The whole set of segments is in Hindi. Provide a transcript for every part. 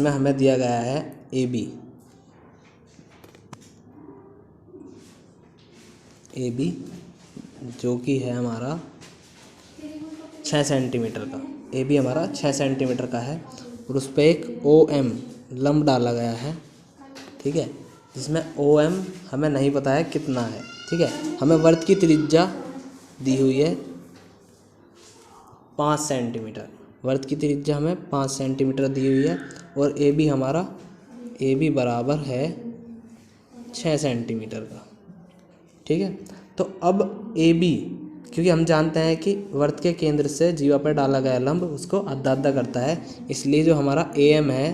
जिसमें हमें दिया गया है ए बी जो कि है हमारा 6 सेंटीमीटर का। ए बी हमारा 6 सेंटीमीटर का है और उस पर एक ओ एम लंब डाला गया है, ठीक है, जिसमें ओ एम हमें नहीं पता है कितना है, ठीक है। हमें वृत्त की त्रिज्या दी हुई है 5 सेंटीमीटर, वृत्त की त्रिज्या हमें 5 सेंटीमीटर दी हुई है और ए बी बराबर है 6 सेंटीमीटर का, ठीक है। तो अब ए बी, क्योंकि हम जानते हैं कि वृत्त के केंद्र से जीवा पर डाला गया लंब उसको आधा आधा करता है, इसलिए जो हमारा ए एम है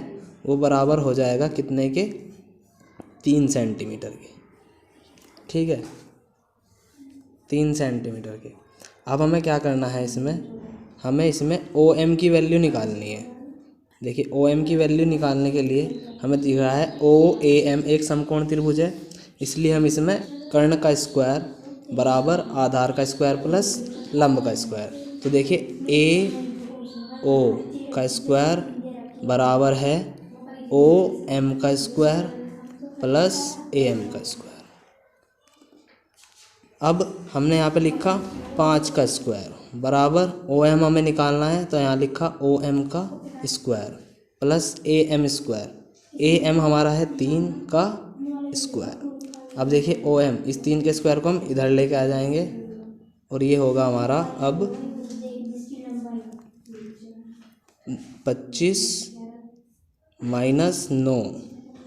वो बराबर हो जाएगा कितने के, 3 सेंटीमीटर के, ठीक है, 3 सेंटीमीटर के। अब हमें क्या करना है, हमें इसमें ओ एम की वैल्यू निकालनी है। देखिए ओ एम की वैल्यू निकालने के लिए हमें दिख रहा है ओ ए एम एक समकोण त्रिभुज है, इसलिए हम इसमें कर्ण का स्क्वायर बराबर आधार का स्क्वायर प्लस लंब का स्क्वायर। तो देखिए ए ओ का स्क्वायर बराबर है ओ एम का स्क्वायर प्लस ए एम का स्क्वायर। अब हमने यहाँ पे लिखा 5 का स्क्वायर बराबर ओ एम हमें निकालना है, तो यहाँ लिखा ओ एम का square plus A M square. A M हमारा है 3 का स्क्वायर। अब देखिए ओ एम, इस 3 के स्क्वायर को हम इधर लेके आ जाएंगे और ये होगा हमारा अब 25 - 9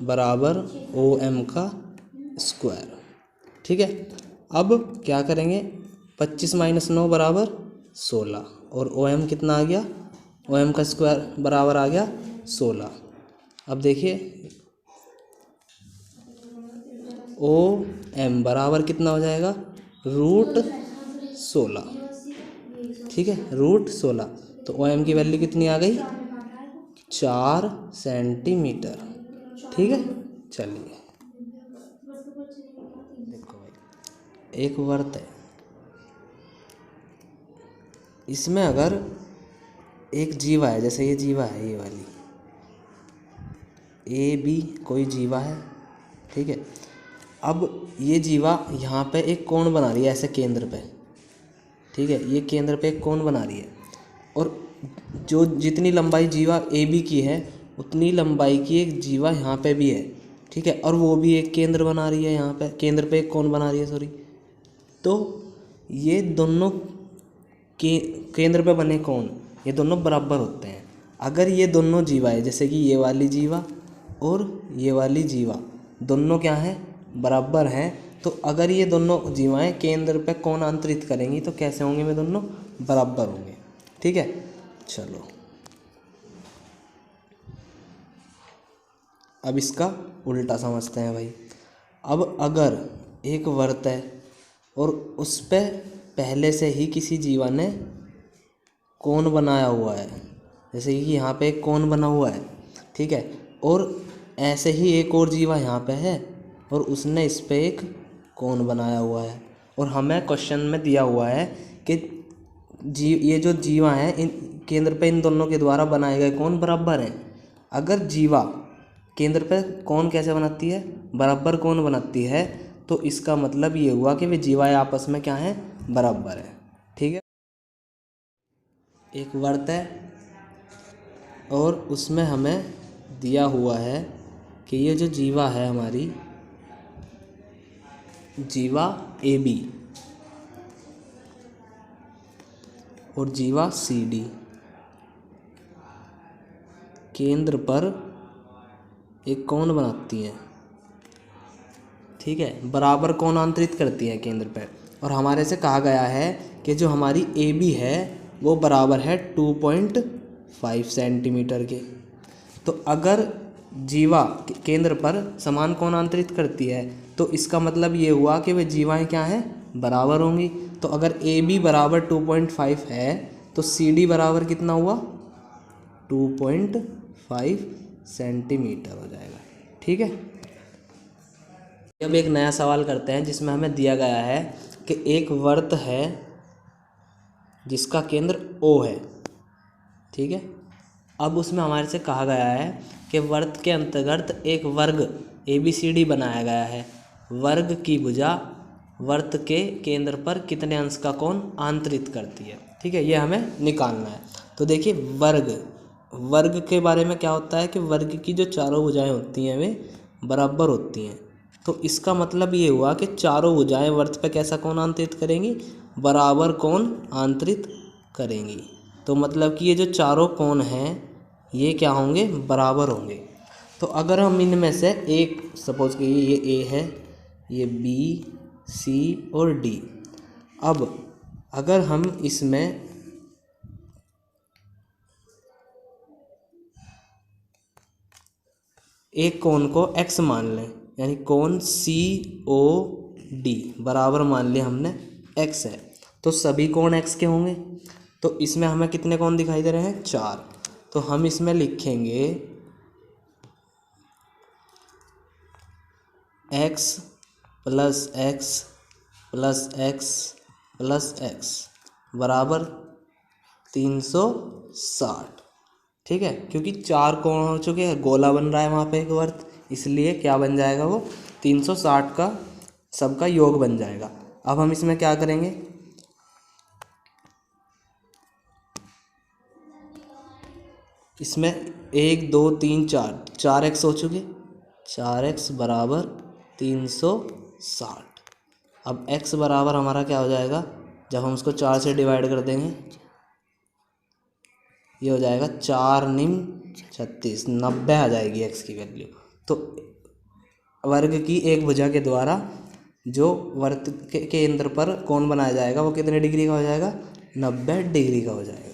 बराबर ओ एम का स्क्वायर, ठीक है। अब क्या करेंगे, 25 - 9 बराबर 16 और ओ एम कितना आ गया, ओ एम का स्क्वायर बराबर आ गया 16। अब देखिए ओ एम बराबर कितना हो जाएगा, √16, ठीक है, √16। तो ओ एम की वैल्यू कितनी आ गई, 4 सेंटीमीटर, ठीक है। चलिए देखो भाई, एक वृत्त है, इसमें अगर एक जीवा है, जैसे ये जीवा है, ये वाली ए बी कोई जीवा है, ठीक है। अब ये जीवा यहाँ पे एक कोण बना रही है ऐसे केंद्र पे, ठीक है, ये केंद्र पे एक कोण बना रही है और जो जितनी लंबाई जीवा ए बी की है उतनी लंबाई की एक जीवा यहाँ पे भी है, ठीक है, और वो भी एक केंद्र बना रही है, यहाँ पे केंद्र पे एक कोण बना रही है, सॉरी। तो ये दोनों केंद्र पे बने कोण ये दोनों बराबर होते हैं। अगर ये दोनों जीवा है, जैसे कि ये वाली जीवा और ये वाली जीवा दोनों क्या हैं, बराबर हैं, तो अगर ये दोनों जीवाएं केंद्र पे कोण अंतरित करेंगी तो कैसे होंगे, वे दोनों बराबर होंगे, ठीक है। चलो अब इसका उल्टा समझते हैं भाई। अब अगर एक वृत्त है और उस पे पहले से ही किसी जीवा ने कोण बनाया हुआ है, जैसे कि यहाँ पे एक कोण बना हुआ है, ठीक है, और ऐसे ही एक और जीवा यहाँ पे है और उसने इस पे एक कोण बनाया हुआ है और हमें क्वेश्चन में दिया हुआ है कि ये जो जीवा हैं इन केंद्र पे इन दोनों के द्वारा बनाए गए कोण बराबर हैं। अगर जीवा केंद्र पे कोण कैसे बनाती है, बराबर कोण बनाती है, तो इसका मतलब ये हुआ कि वे जीवाएं आपस में क्या हैं, बराबर है, ठीक है। एक वृत्त है और उसमें हमें दिया हुआ है कि ये जो जीवा है हमारी जीवा ए बी और जीवा सी डी केंद्र पर एक कोण बनाती हैं, ठीक है, बराबर कोण अंतरित करती है केंद्र पर। और हमारे से कहा गया है कि जो हमारी ए बी है वो बराबर है 2.5 सेंटीमीटर के। तो अगर जीवा केंद्र पर समान कोण अंतरित करती है तो इसका मतलब ये हुआ कि वे जीवाएं क्या हैं, बराबर होंगी। तो अगर ए बी बराबर 2.5 है तो सी डी बराबर कितना हुआ, 2.5 सेंटीमीटर हो जाएगा, ठीक है। अब एक नया सवाल करते हैं जिसमें हमें दिया गया है कि एक वृत्त है जिसका केंद्र O है, ठीक है, अब उसमें हमारे से कहा गया है कि वर्त के अंतर्गत एक वर्ग ABCD बनाया गया है। वर्ग की भुजा वर्त के केंद्र पर कितने अंश का कोण आंतरित करती है। ठीक है, ये हमें निकालना है। तो देखिए वर्ग के बारे में क्या होता है कि वर्ग की जो चारों भुजाएं होती हैं वे बराबर होती हैं। तो इसका मतलब ये हुआ कि चारों भुजाएं वर्त पे कैसा कोण आंतरित करेंगी, बराबर कोण आंतरित करेंगी। तो मतलब कि ये जो चारों कोण हैं ये क्या होंगे, बराबर होंगे। तो अगर हम इनमें से एक सपोज कि ये A है, ये B, C और D। अब अगर हम इसमें एक कोण को x मान लें, यानी कोण COD बराबर मान लिया हमने x है, तो सभी कोण x के होंगे। तो इसमें हमें कितने कोण दिखाई दे रहे हैं, 4। तो हम इसमें लिखेंगे x plus x plus x plus x बराबर 360। ठीक है, क्योंकि 4 कोण हो चुके हैं, गोला बन रहा है वहाँ पे एक वर्त, इसलिए क्या बन जाएगा वो 360 का सबका योग बन जाएगा। अब हम इसमें क्या करेंगे, इसमें 1 2 3 4 x हो चुके, 4x बराबर 360। अब x बराबर हमारा क्या हो जाएगा, जब हम उसको 4 से डिवाइड कर देंगे ये हो जाएगा 4 निम 36, 90 आ जाएगी x की वैल्यू। तो वर्ग की एक भुजा के द्वारा जो वर्त के केंद्र पर कोण बनाया जाएगा वो कितने डिग्री का हो जाएगा, 90 डिग्री का हो जाएगा।